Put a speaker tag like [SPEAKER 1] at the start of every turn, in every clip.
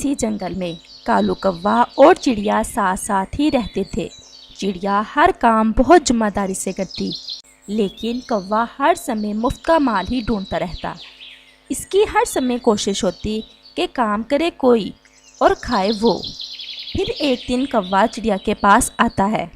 [SPEAKER 1] किसी जंगल में कालू कौवा और चिड़िया साथ साथ ही रहते थे। चिड़िया हर काम बहुत जिम्मेदारी से करती, लेकिन कौवा हर समय मुफ्त का माल ही ढूंढता रहता। इसकी हर समय कोशिश होती कि काम करे कोई और खाए वो। फिर एक दिन कौवा चिड़िया के पास आता है।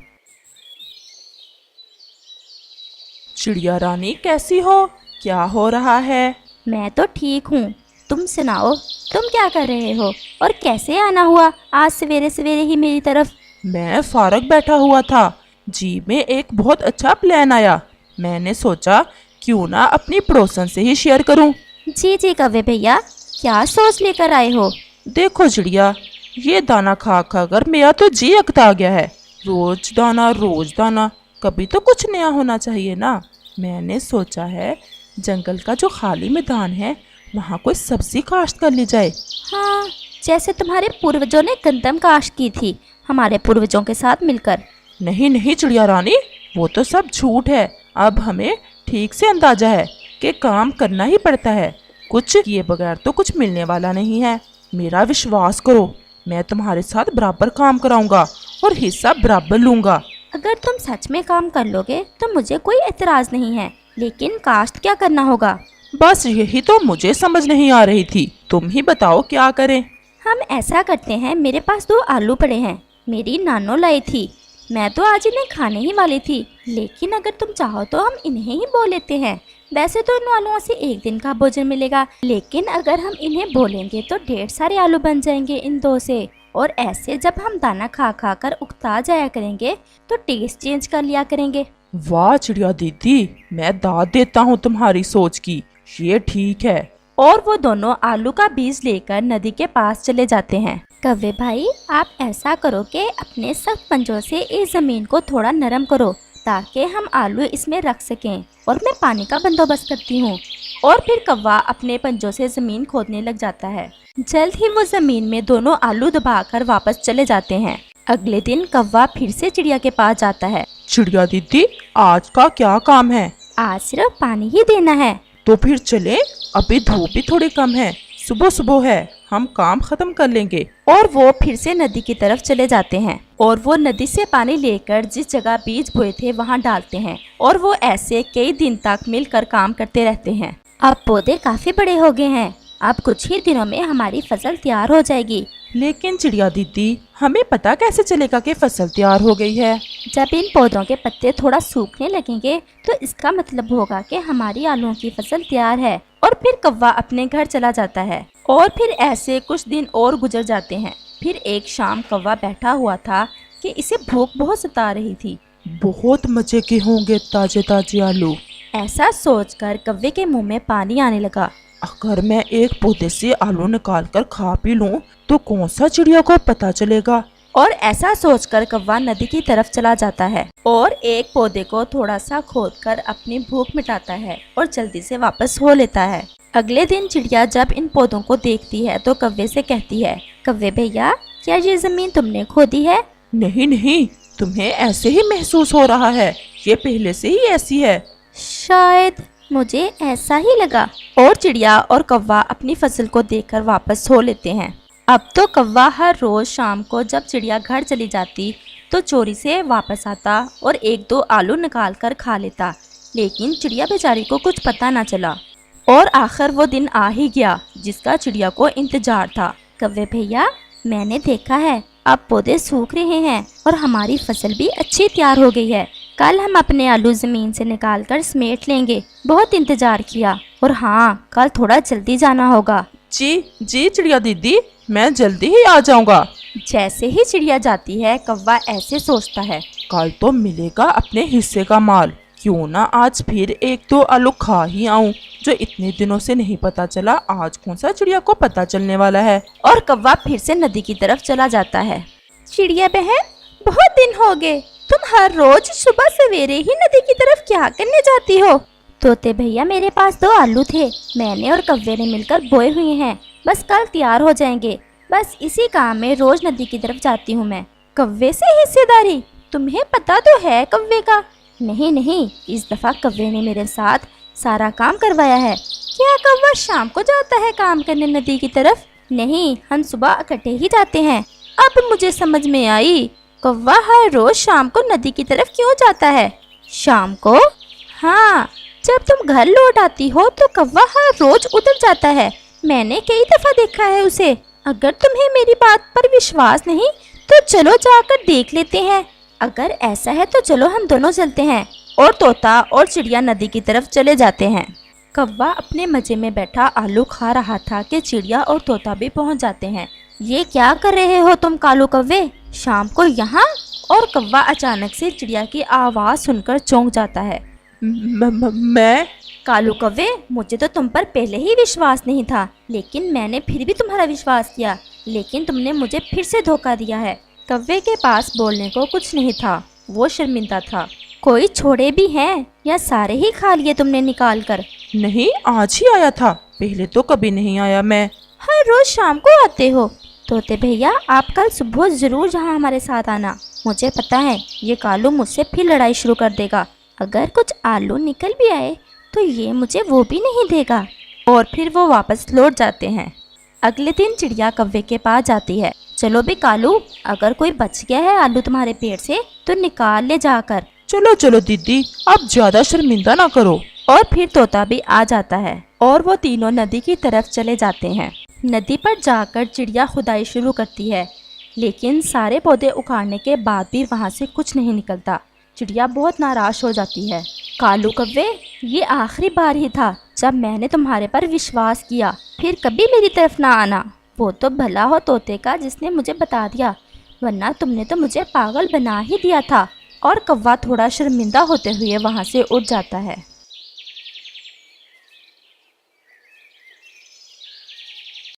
[SPEAKER 2] चिड़िया रानी कैसी हो? क्या हो रहा है?
[SPEAKER 1] मैं तो ठीक हूँ, तुम सुनाओ, तुम क्या कर रहे हो और कैसे आना हुआ आज सवेरे सवेरे ही मेरी तरफ?
[SPEAKER 2] मैं फारग बैठा हुआ था, जी में एक बहुत अच्छा प्लान आया। मैंने सोचा क्यों ना अपनी पड़ोसन से ही शेयर करूं।
[SPEAKER 1] जी जी कौवे भैया, क्या सोच लेकर आए हो?
[SPEAKER 2] देखो चिड़िया, ये दाना खा खा कर मेरा तो जी अकता गया है। रोज दाना, कभी तो कुछ नया होना चाहिए ना। मैंने सोचा है जंगल का जो खाली मैदान है वहाँ कोई सब्जी काश्त कर ली जाए।
[SPEAKER 1] हाँ, जैसे तुम्हारे पूर्वजों ने गंदम काश्त की थी हमारे पूर्वजों के साथ मिलकर।
[SPEAKER 2] नहीं नहीं चिड़िया रानी, वो तो सब झूठ है। अब हमें ठीक से अंदाजा है कि काम करना ही पड़ता है। कुछ किए बगैर तो कुछ मिलने वाला नहीं है। मेरा विश्वास करो, मैं तुम्हारे साथ बराबर काम कराऊंगा और हिस्सा बराबर लूंगा।
[SPEAKER 1] अगर तुम सच में काम कर लोगे तो मुझे कोई एतराज नहीं है, लेकिन काश्त क्या करना होगा?
[SPEAKER 2] बस यही तो मुझे समझ नहीं आ रही थी, तुम ही बताओ क्या करें।
[SPEAKER 1] हम ऐसा करते हैं, मेरे पास 2 आलू पड़े हैं, मेरी नानो लाई थी। मैं तो आज इन्हें खाने ही वाली थी, लेकिन अगर तुम चाहो तो हम इन्हें ही बो लेते हैं। वैसे तो इन आलूओं से एक दिन का भोजन मिलेगा, लेकिन अगर हम इन्हें बोलेंगे तो ढेर सारे आलू बन जाएंगे इन 2 से। और ऐसे जब हम दाना खा खा कर उकता जाया करेंगे तो टेस्ट चेंज कर लिया करेंगे।
[SPEAKER 2] वाह चिड़िया दीदी, मैं दाद देता हूँ तुम्हारी सोच की, ये ठीक है।
[SPEAKER 1] और वो दोनों आलू का बीज लेकर नदी के पास चले जाते हैं। कौवे भाई, आप ऐसा करो कि अपने सख्त पंजों से इस जमीन को थोड़ा नरम करो ताकि हम आलू इसमें रख सकें, और मैं पानी का बंदोबस्त करती हूँ। और फिर कौवा अपने पंजों से जमीन खोदने लग जाता है। जल्द ही वो जमीन में दोनों आलू दबाकर वापस चले जाते हैं। अगले दिन कौवा फिर से चिड़िया के पास जाता है।
[SPEAKER 2] चिड़िया दीदी, आज का क्या काम है?
[SPEAKER 1] आज सिर्फ पानी ही देना है।
[SPEAKER 2] तो फिर चले, अभी धूप भी थोड़ी कम है, सुबह सुबह है, हम काम खत्म कर लेंगे।
[SPEAKER 1] और वो फिर से नदी की तरफ चले जाते हैं और वो नदी से पानी लेकर जिस जगह बीज बोए थे वहाँ डालते हैं। और वो ऐसे कई दिन तक मिलकर काम करते रहते हैं। अब पौधे काफी बड़े हो गए हैं, अब कुछ ही दिनों में हमारी फसल तैयार हो जाएगी।
[SPEAKER 2] लेकिन चिड़िया दीदी, हमें पता कैसे चलेगा कि फसल तैयार हो गई है?
[SPEAKER 1] जब इन पौधों के पत्ते थोड़ा सूखने लगेंगे तो इसका मतलब होगा कि हमारी आलूओं की फसल तैयार है। और फिर कौवा अपने घर चला जाता है। और फिर ऐसे कुछ दिन और गुजर जाते हैं। फिर एक शाम कौवा बैठा हुआ था कि इसे भूख बहुत सता रही थी।
[SPEAKER 2] बहुत मजे के होंगे ताजे ताजे आलू।
[SPEAKER 1] ऐसा सोचकर कौवे के मुंह में पानी आने लगा।
[SPEAKER 2] अगर मैं एक पौधे से आलू निकाल कर खा पी लूं तो कौन सा चिड़िया को पता चलेगा?
[SPEAKER 1] और ऐसा सोचकर कौवा नदी की तरफ चला जाता है और एक पौधे को थोड़ा सा खोदकर अपनी भूख मिटाता है और जल्दी से वापस हो लेता है। अगले दिन चिड़िया जब इन पौधों को देखती है तो कौवे से कहती है, कौवे भैया, क्या ये जमीन तुमने खोदी है?
[SPEAKER 2] नहीं नहीं, तुम्हें ऐसे ही महसूस हो रहा है, ये पहले से ही ऐसी है।
[SPEAKER 1] शायद मुझे ऐसा ही लगा। और चिड़िया और कौवा अपनी फसल को देखकर वापस हो लेते हैं। अब तो कौवा हर रोज शाम को जब चिड़िया घर चली जाती तो चोरी से वापस आता और 1-2 आलू निकाल कर खा लेता, लेकिन चिड़िया बेचारी को कुछ पता ना चला। और आखिर वो दिन आ ही गया जिसका चिड़िया को इंतजार था। कौवे भैया, मैंने देखा है अब पौधे सूख रहे हैं और हमारी फसल भी अच्छी तैयार हो गई है। कल हम अपने आलू जमीन से निकाल कर समेट लेंगे। बहुत इंतजार किया, और हाँ, कल थोड़ा जल्दी जाना होगा।
[SPEAKER 2] जी जी चिड़िया दीदी, मैं जल्दी ही आ जाऊंगा।
[SPEAKER 1] जैसे ही चिड़िया जाती है कौवा ऐसे सोचता है,
[SPEAKER 2] कल तो मिलेगा अपने हिस्से का माल। क्यों ना आज फिर 1-2 आलू खा ही आऊं, जो इतने दिनों से नहीं पता चला। आज कौन सा चिड़िया को पता चलने वाला है।
[SPEAKER 1] और कौवा फिर से नदी की तरफ चला जाता है। चिड़िया बहन, बहुत दिन हो गए, तुम हर रोज सुबह सवेरे ही नदी की तरफ क्या करने जाती हो? तोते भैया, मेरे पास 2 आलू थे, मैंने और कौवे ने मिलकर बोए हुए हैं, बस कल तैयार हो जाएंगे। बस इसी काम में रोज नदी की तरफ जाती हूँ मैं। कौवे से हिस्सेदारी? तुम्हें पता तो है कौवे का। नहीं नहीं, इस दफा कौवे ने मेरे साथ सारा काम करवाया है। क्या कौवा शाम को जाता है काम करने नदी की तरफ? नहीं, हम सुबह इकट्ठे ही जाते हैं। अब मुझे समझ में आई, कौवा हर रोज शाम को नदी की तरफ क्यों जाता है। शाम को? हाँ, जब तुम घर लौट आती हो तो कौवा हर रोज उधर जाता है। मैंने कई दफा देखा है उसे। अगर तुम्हें मेरी बात पर विश्वास नहीं तो चलो जाकर देख लेते हैं। अगर ऐसा है तो चलो हम दोनों चलते हैं। और तोता और चिड़िया नदी की तरफ चले जाते हैं। कौवा अपने मजे में बैठा आलू खा रहा था कि चिड़िया और तोता भी पहुंच जाते हैं। ये क्या कर रहे हो तुम कालू कौवे, शाम को यहाँ? और कौवा अचानक से चिड़िया की आवाज़ सुनकर चौंक जाता है।
[SPEAKER 2] मैं?
[SPEAKER 1] कालू कौवे, मुझे तो तुम पर पहले ही विश्वास नहीं था, लेकिन मैंने फिर भी तुम्हारा विश्वास किया। लेकिन तुमने मुझे फिर से धोखा दिया है। कौवे के पास बोलने को कुछ नहीं था, वो शर्मिंदा था। कोई छोड़े भी हैं या सारे ही खा लिए तुमने निकाल कर?
[SPEAKER 2] नहीं, आज ही आया था, पहले तो कभी नहीं आया मैं।
[SPEAKER 1] हर रोज शाम को आते हो? तोते भैया, आप कल सुबह जरूर यहाँ हमारे साथ आना। मुझे पता है ये कालू मुझसे फिर लड़ाई शुरू कर देगा। अगर कुछ आलू निकल भी आए तो ये मुझे वो भी नहीं देगा। और फिर वो वापस लौट जाते हैं। अगले दिन चिड़िया कौवे के पास जाती है। चलो भी कालू, अगर कोई बच गया है आलू तुम्हारे पेड़ से तो निकाल ले जाकर।
[SPEAKER 2] चलो चलो दीदी, आप ज्यादा शर्मिंदा ना करो।
[SPEAKER 1] और फिर तोता भी आ जाता है और वो तीनों नदी की तरफ चले जाते हैं। नदी पर जाकर चिड़िया खुदाई शुरू करती है, लेकिन सारे पौधे उखाड़ने के बाद भी वहाँ से कुछ नहीं निकलता। चिड़िया बहुत नाराज हो जाती है। कालू कौवे, ये आखिरी बार ही था जब मैंने तुम्हारे पर विश्वास किया। फिर कभी मेरी तरफ ना आना। वो तो भला हो तोते का जिसने मुझे बता दिया, वरना तुमने तो मुझे पागल बना ही दिया था। और कौवा थोड़ा शर्मिंदा होते हुए वहाँ से उठ जाता है।